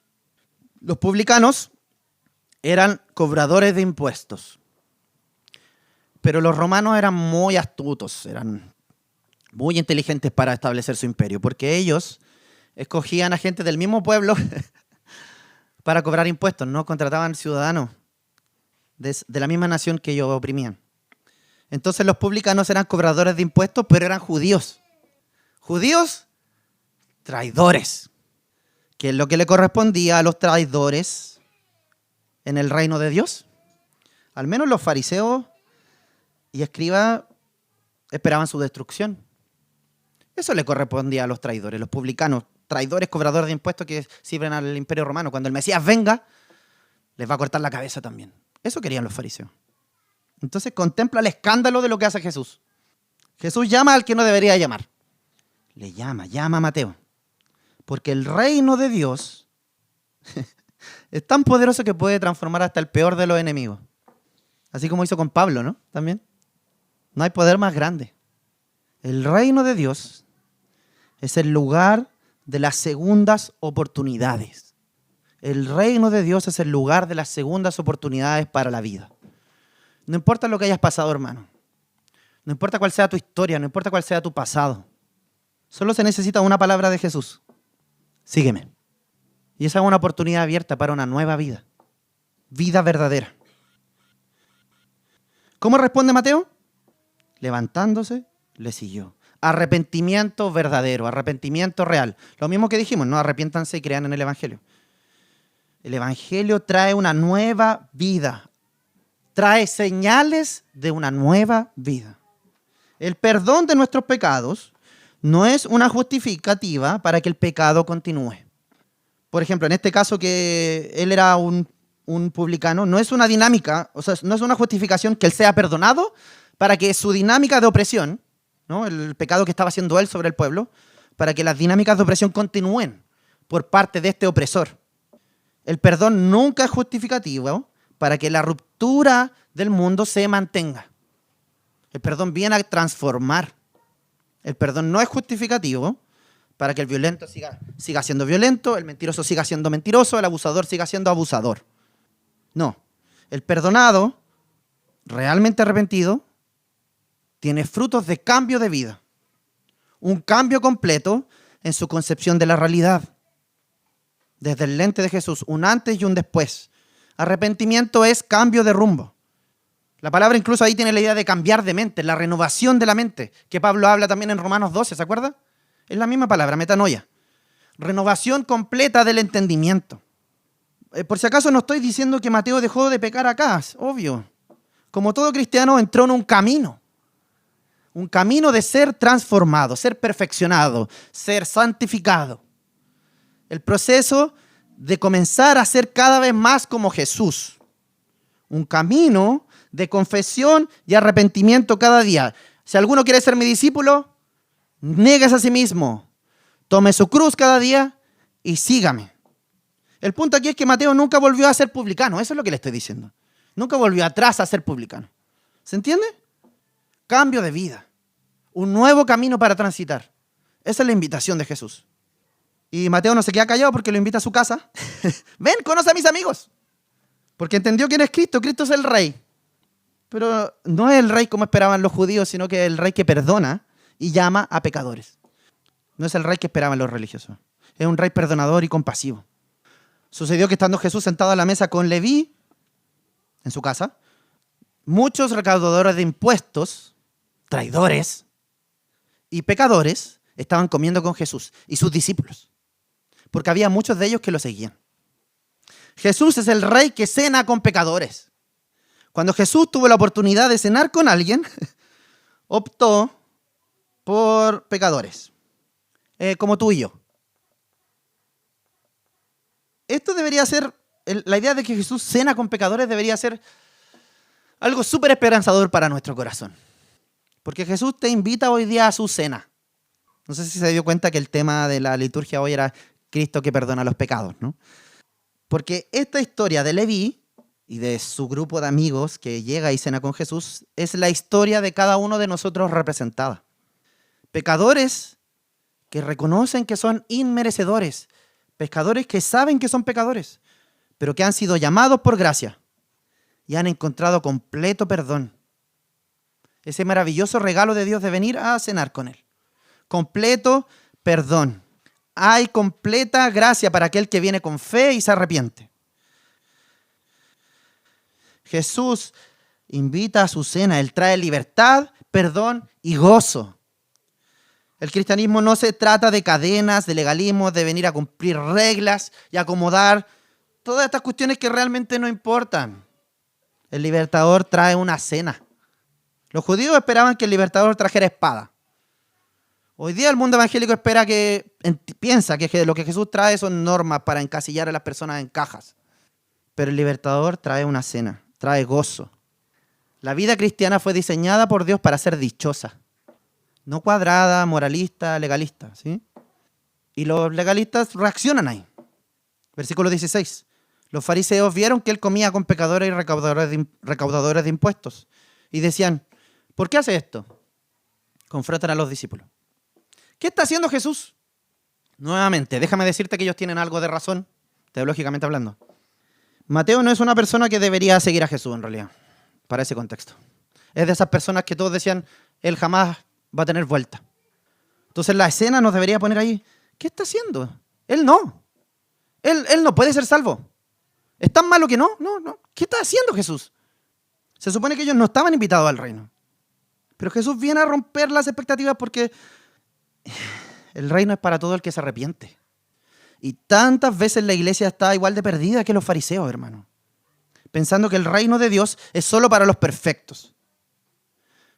Los publicanos eran cobradores de impuestos. Pero los romanos eran muy astutos, eran muy inteligentes para establecer su imperio, porque ellos escogían a gente del mismo pueblo para cobrar impuestos, no contrataban ciudadanos de la misma nación que ellos oprimían. Entonces los publicanos eran cobradores de impuestos, pero eran judíos. Judíos traidores, que es lo que le correspondía a los traidores en el reino de Dios. Al menos los fariseos y escribas esperaban su destrucción. Eso le correspondía a los traidores, los publicanos, traidores, cobradores de impuestos que sirven al imperio romano. Cuando el Mesías venga, les va a cortar la cabeza también. Eso querían los fariseos. Entonces contempla el escándalo de lo que hace Jesús. Jesús llama al que no debería llamar. Le llama a Mateo. Porque el reino de Dios es tan poderoso que puede transformar hasta el peor de los enemigos. Así como hizo con Pablo, ¿no? También. No hay poder más grande. El reino de Dios es el lugar de las segundas oportunidades. El reino de Dios es el lugar de las segundas oportunidades para la vida. No importa lo que hayas pasado, hermano. No importa cuál sea tu historia, no importa cuál sea tu pasado. Solo se necesita una palabra de Jesús. Sígueme. Y esa es una oportunidad abierta para una nueva vida. Vida verdadera. ¿Cómo responde Mateo? Levantándose, le siguió. Arrepentimiento verdadero, arrepentimiento real. Lo mismo que dijimos, no arrepiéntanse y crean en el Evangelio. El Evangelio trae una nueva vida. Trae señales de una nueva vida. El perdón de nuestros pecados no es una justificativa para que el pecado continúe. Por ejemplo, en este caso que él era un publicano, no es una dinámica, o sea, no es una justificación que él sea perdonado para que su dinámica de opresión, ¿no?, el pecado que estaba haciendo él sobre el pueblo, para que las dinámicas de opresión continúen por parte de este opresor. El perdón nunca es justificativo para que la ruptura del mundo se mantenga. El perdón viene a transformar. El perdón no es justificativo para que el violento siga siendo violento, el mentiroso siga siendo mentiroso, el abusador siga siendo abusador. No. El perdonado, realmente arrepentido, tiene frutos de cambio de vida. Un cambio completo en su concepción de la realidad. Desde el lente de Jesús, un antes y un después. Arrepentimiento es cambio de rumbo. La palabra incluso ahí tiene la idea de cambiar de mente, la renovación de la mente, que Pablo habla también en Romanos 12, ¿se acuerda? Es la misma palabra, metanoia. Renovación completa del entendimiento. Por si acaso no estoy diciendo que Mateo dejó de pecar acá, es obvio. Como todo cristiano entró en un camino de ser transformado, ser perfeccionado, ser santificado. El proceso de comenzar a ser cada vez más como Jesús. Un camino de confesión y arrepentimiento cada día. Si alguno quiere ser mi discípulo, néguese a sí mismo, tome su cruz cada día y sígame. El punto aquí es que Mateo nunca volvió a ser publicano, eso es lo que le estoy diciendo. Nunca volvió atrás a ser publicano. ¿Se entiende? Cambio de vida, un nuevo camino para transitar. Esa es la invitación de Jesús. Y Mateo no se queda callado porque lo invita a su casa. Ven, conoce a mis amigos. Porque entendió quién es Cristo. Cristo es el rey. Pero no es el rey como esperaban los judíos, sino que es el rey que perdona y llama a pecadores. No es el rey que esperaban los religiosos. Es un rey perdonador y compasivo. Sucedió que estando Jesús sentado a la mesa con Leví, en su casa, muchos recaudadores de impuestos, traidores y pecadores estaban comiendo con Jesús y sus discípulos, porque había muchos de ellos que lo seguían. Jesús es el rey que cena con pecadores. Cuando Jesús tuvo la oportunidad de cenar con alguien, optó por pecadores, como tú y yo. Esto debería ser, la idea de que Jesús cena con pecadores debería ser algo súper esperanzador para nuestro corazón. Porque Jesús te invita hoy día a su cena. No sé si se dio cuenta que el tema de la liturgia hoy era Cristo que perdona los pecados, ¿no? Porque esta historia de Leví y de su grupo de amigos que llega y cena con Jesús es la historia de cada uno de nosotros representada. Pecadores que reconocen que son inmerecedores. Pecadores que saben que son pecadores, pero que han sido llamados por gracia y han encontrado completo perdón. Ese maravilloso regalo de Dios de venir a cenar con Él. Completo perdón. Hay completa gracia para aquel que viene con fe y se arrepiente. Jesús invita a su cena. Él trae libertad, perdón y gozo. El cristianismo no se trata de cadenas, de legalismo, de venir a cumplir reglas y acomodar todas estas cuestiones que realmente no importan. El libertador trae una cena. Los judíos esperaban que el libertador trajera espada. Hoy día el mundo evangélico piensa que lo que Jesús trae son normas para encasillar a las personas en cajas. Pero el libertador trae una cena, trae gozo. La vida cristiana fue diseñada por Dios para ser dichosa. No cuadrada, moralista, legalista, ¿sí? Y los legalistas reaccionan ahí. Versículo 16. Los fariseos vieron que él comía con pecadores y recaudadores de impuestos. Y decían, ¿por qué hace esto? Confrontan a los discípulos. ¿Qué está haciendo Jesús? Nuevamente, déjame decirte que ellos tienen algo de razón, teológicamente hablando. Mateo no es una persona que debería seguir a Jesús, en realidad, para ese contexto. Es de esas personas que todos decían, él jamás va a tener vuelta. Entonces la escena nos debería poner ahí, ¿qué está haciendo? Él no. Él no puede ser salvo. ¿Es tan malo que no? No. ¿Qué está haciendo Jesús? Se supone que ellos no estaban invitados al reino. Pero Jesús viene a romper las expectativas porque el reino es para todo el que se arrepiente. Y tantas veces la iglesia está igual de perdida que los fariseos, hermano. Pensando que el reino de Dios es solo para los perfectos.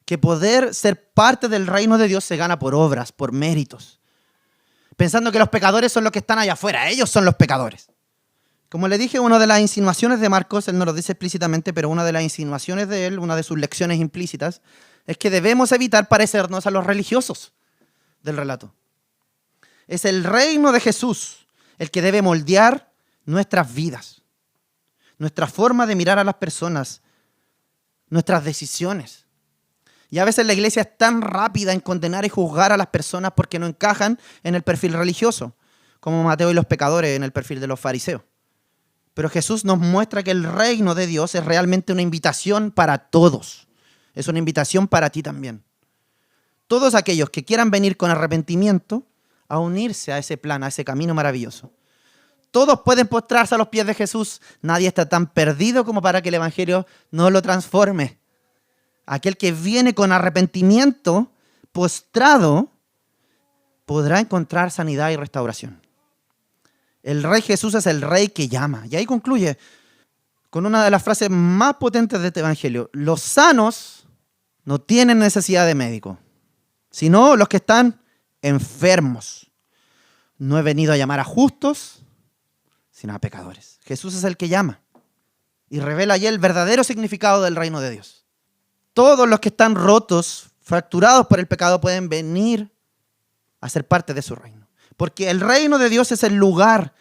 Que poder ser parte del reino de Dios se gana por obras, por méritos. Pensando que los pecadores son los que están allá afuera. Ellos son los pecadores. Como le dije, una de las insinuaciones de Marcos, él no lo dice explícitamente, pero una de las insinuaciones de él, una de sus lecciones implícitas, es que debemos evitar parecernos a los religiosos del relato. Es el reino de Jesús el que debe moldear nuestras vidas, nuestra forma de mirar a las personas, nuestras decisiones. Y a veces la iglesia es tan rápida en condenar y juzgar a las personas porque no encajan en el perfil religioso, como Mateo y los pecadores en el perfil de los fariseos. Pero Jesús nos muestra que el reino de Dios es realmente una invitación para todos. Es una invitación para ti también. Todos aquellos que quieran venir con arrepentimiento a unirse a ese plan, a ese camino maravilloso. Todos pueden postrarse a los pies de Jesús. Nadie está tan perdido como para que el evangelio no lo transforme. Aquel que viene con arrepentimiento postrado podrá encontrar sanidad y restauración. El Rey Jesús es el Rey que llama. Y ahí concluye con una de las frases más potentes de este evangelio. Los sanos no tienen necesidad de médico, sino los que están enfermos. No he venido a llamar a justos, sino a pecadores. Jesús es el que llama y revela allí el verdadero significado del reino de Dios. Todos los que están rotos, fracturados por el pecado, pueden venir a ser parte de su reino. Porque el reino de Dios es el lugar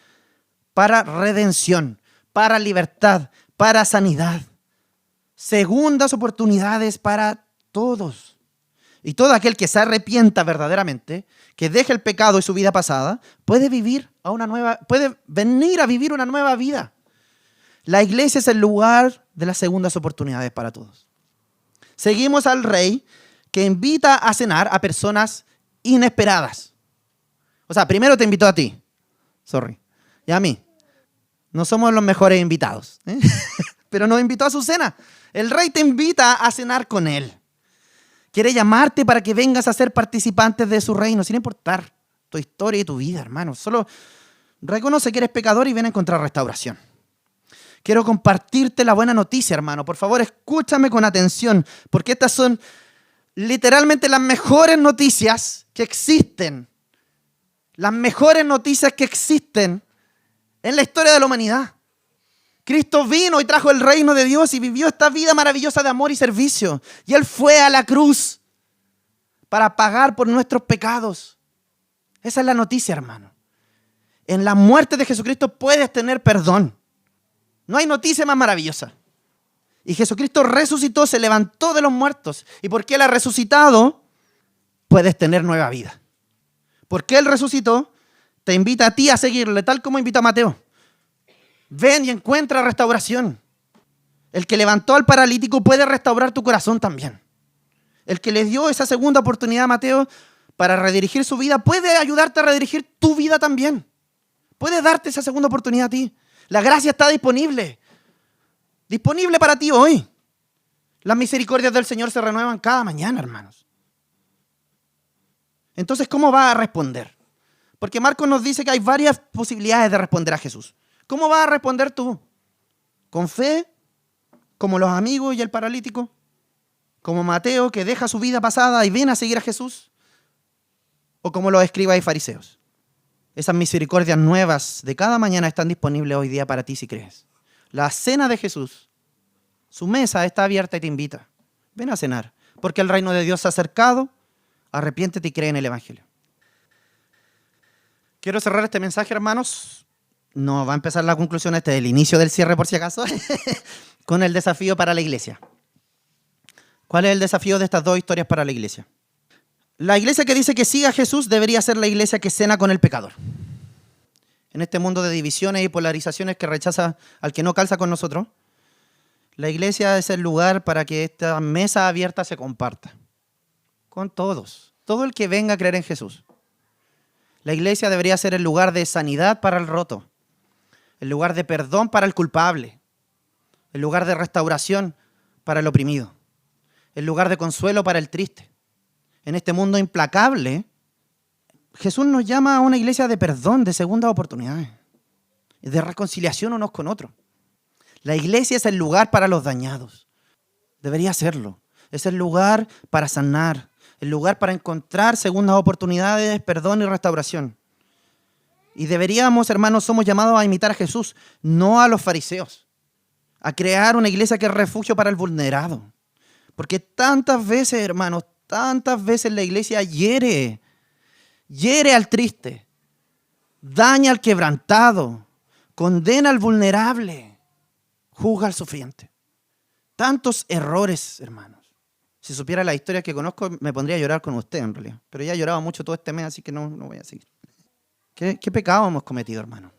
para redención, para libertad, para sanidad. Segundas oportunidades para todos. Y todo aquel que se arrepienta verdaderamente, que deje el pecado y su vida pasada, puede venir a vivir una nueva vida. La iglesia es el lugar de las segundas oportunidades para todos. Seguimos al rey que invita a cenar a personas inesperadas. O sea, primero te invitó a ti. Y a mí. No somos los mejores invitados, ¿eh? Pero nos invitó a su cena. El rey te invita a cenar con él. Quiere llamarte para que vengas a ser participantes de su reino, sin importar tu historia y tu vida, hermano. Solo reconoce que eres pecador y ven a encontrar restauración. Quiero compartirte la buena noticia, hermano. Por favor, escúchame con atención, porque estas son literalmente las mejores noticias que existen. Las mejores noticias que existen en la historia de la humanidad. Cristo vino y trajo el reino de Dios y vivió esta vida maravillosa de amor y servicio. Y Él fue a la cruz para pagar por nuestros pecados. Esa es la noticia, hermano. En la muerte de Jesucristo puedes tener perdón. No hay noticia más maravillosa. Y Jesucristo resucitó, se levantó de los muertos. Y porque Él ha resucitado, puedes tener nueva vida. Porque Él resucitó, te invita a ti a seguirle, tal como invita a Mateo. Ven y encuentra restauración. El que levantó al paralítico puede restaurar tu corazón también. El que le dio esa segunda oportunidad a Mateo para redirigir su vida puede ayudarte a redirigir tu vida también. Puede darte esa segunda oportunidad a ti. La gracia está disponible. Disponible para ti hoy. Las misericordias del Señor se renuevan cada mañana, hermanos. Entonces, ¿cómo va a responder? Porque Marcos nos dice que hay varias posibilidades de responder a Jesús. ¿Cómo vas a responder tú? ¿Con fe? ¿Como los amigos y el paralítico? ¿Como Mateo, que deja su vida pasada y viene a seguir a Jesús? ¿O como los escribas y fariseos? Esas misericordias nuevas de cada mañana están disponibles hoy día para ti si crees. La cena de Jesús, su mesa está abierta y te invita. Ven a cenar, porque el reino de Dios se ha acercado. Arrepiéntete y cree en el Evangelio. Quiero cerrar este mensaje, hermanos. No va a empezar la conclusión, este es el inicio del cierre por si acaso, con el desafío para la iglesia. ¿Cuál es el desafío de estas dos historias para la iglesia? La iglesia que dice que siga a Jesús debería ser la iglesia que cena con el pecador. En este mundo de divisiones y polarizaciones que rechaza al que no calza con nosotros, la iglesia es el lugar para que esta mesa abierta se comparta con todos, todo el que venga a creer en Jesús. La iglesia debería ser el lugar de sanidad para el roto, el lugar de perdón para el culpable, el lugar de restauración para el oprimido, el lugar de consuelo para el triste. En este mundo implacable, Jesús nos llama a una iglesia de perdón, de segundas oportunidades, de reconciliación unos con otros. La iglesia es el lugar para los dañados. Debería serlo. Es el lugar para sanar, el lugar para encontrar segundas oportunidades, perdón y restauración. Y deberíamos, hermanos, somos llamados a imitar a Jesús, no a los fariseos, a crear una iglesia que es refugio para el vulnerado. Porque tantas veces, hermanos, tantas veces la iglesia hiere al triste, daña al quebrantado, condena al vulnerable, juzga al sufriente. Tantos errores, hermanos. Si supiera la historia que conozco, me pondría a llorar con usted, en realidad. Pero ya he llorado mucho todo este mes, así que no voy a seguir. ¿Qué pecado hemos cometido, hermano?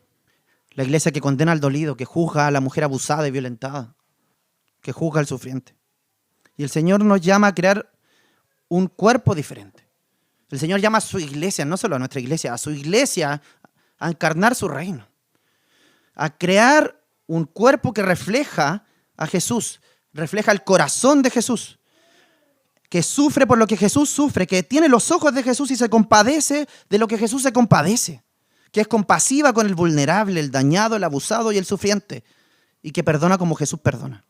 La iglesia que condena al dolido, que juzga a la mujer abusada y violentada, que juzga al sufriente. Y el Señor nos llama a crear un cuerpo diferente. El Señor llama a su iglesia, no solo a nuestra iglesia, a su iglesia a encarnar su reino. A crear un cuerpo que refleja a Jesús, refleja el corazón de Jesús, que sufre por lo que Jesús sufre, que tiene los ojos de Jesús y se compadece de lo que Jesús se compadece, que es compasiva con el vulnerable, el dañado, el abusado y el sufriente, y que perdona como Jesús perdona.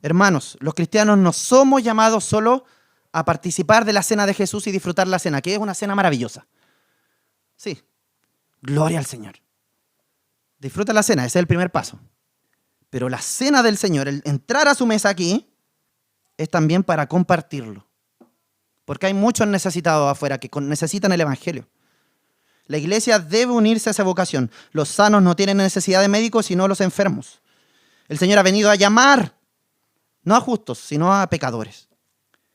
Hermanos, los cristianos no somos llamados solo a participar de la cena de Jesús y disfrutar la cena, que es una cena maravillosa. Sí, gloria al Señor. Disfruta la cena, ese es el primer paso. Pero la cena del Señor, el entrar a su mesa aquí, es también para compartirlo. Porque hay muchos necesitados afuera que necesitan el Evangelio. La iglesia debe unirse a esa vocación. Los sanos no tienen necesidad de médicos, sino los enfermos. El Señor ha venido a llamar, no a justos, sino a pecadores.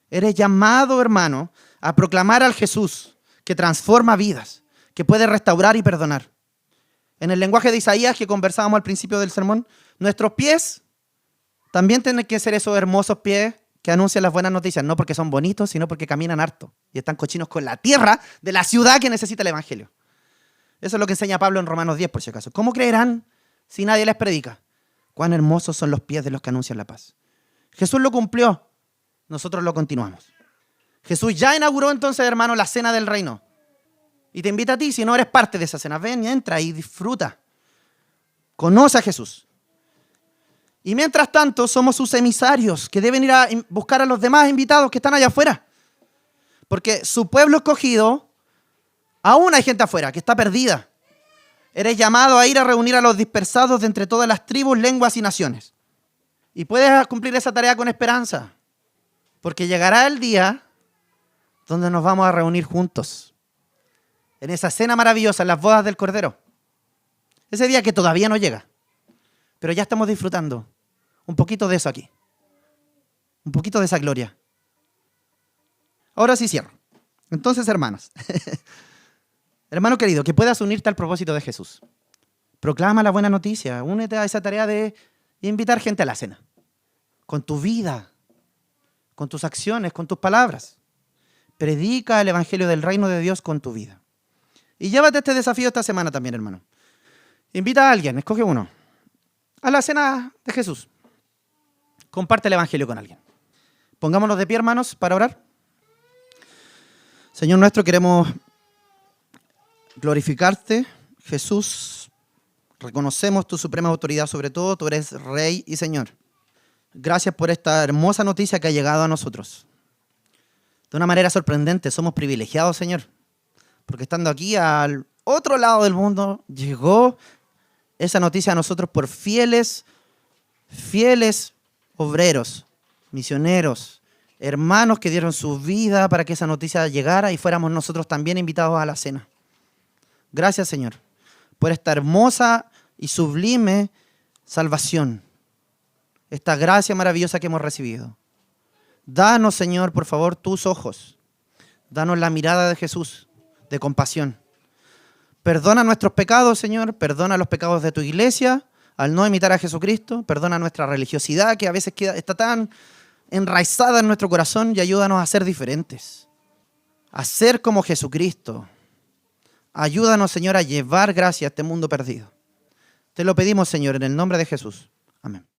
Eres llamado, hermano, a proclamar al Jesús que transforma vidas, que puede restaurar y perdonar. En el lenguaje de Isaías que conversábamos al principio del sermón, Nuestros pies también tienen que ser esos hermosos pies que anuncian las buenas noticias, no porque son bonitos, sino porque caminan harto y están cochinos con la tierra de la ciudad que necesita el evangelio. Eso es lo que enseña Pablo en Romanos 10, por si acaso. ¿Cómo creerán si nadie les predica? Cuán hermosos son los pies de los que anuncian la paz. Jesús lo cumplió, nosotros lo continuamos. Jesús ya inauguró entonces, hermano, la cena del reino. Y te invita a ti, si no eres parte de esa cena, ven y entra y disfruta. Conoce a Jesús. Y mientras tanto, somos sus emisarios que deben ir a buscar a los demás invitados que están allá afuera. Porque su pueblo escogido, aún hay gente afuera que está perdida. Eres llamado a ir a reunir a los dispersados de entre todas las tribus, lenguas y naciones. Y puedes cumplir esa tarea con esperanza. Porque llegará el día donde nos vamos a reunir juntos. En esa cena maravillosa, en las bodas del Cordero. Ese día que todavía no llega. Pero ya estamos disfrutando un poquito de eso aquí. Un poquito de esa gloria. Ahora sí cierro. Entonces, hermanos. Hermano querido, que puedas unirte al propósito de Jesús. Proclama la buena noticia. Únete a esa tarea de invitar gente a la cena. Con tu vida, con tus acciones, con tus palabras. Predica el evangelio del reino de Dios con tu vida. Y llévate este desafío esta semana también, hermano. Invita a alguien, escoge uno, a la cena de Jesús. Comparte el evangelio con alguien. Pongámonos de pie, hermanos, para orar. Señor nuestro, queremos glorificarte, Jesús. Reconocemos tu suprema autoridad sobre todo. Tú eres Rey y Señor. Gracias por esta hermosa noticia que ha llegado a nosotros. De una manera sorprendente, somos privilegiados, Señor. Porque estando aquí al otro lado del mundo, llegó esa noticia a nosotros por fieles obreros, misioneros, hermanos que dieron su vida para que esa noticia llegara y fuéramos nosotros también invitados a la cena. Gracias, Señor, por esta hermosa y sublime salvación, esta gracia maravillosa que hemos recibido. Danos, Señor, por favor, tus ojos. Danos la mirada de Jesús, de compasión. Perdona nuestros pecados, Señor. Perdona los pecados de tu iglesia al no imitar a Jesucristo. Perdona nuestra religiosidad que a veces está tan enraizada en nuestro corazón y ayúdanos a ser diferentes. A ser como Jesucristo. Ayúdanos, Señor, a llevar gracia a este mundo perdido. Te lo pedimos, Señor, en el nombre de Jesús. Amén.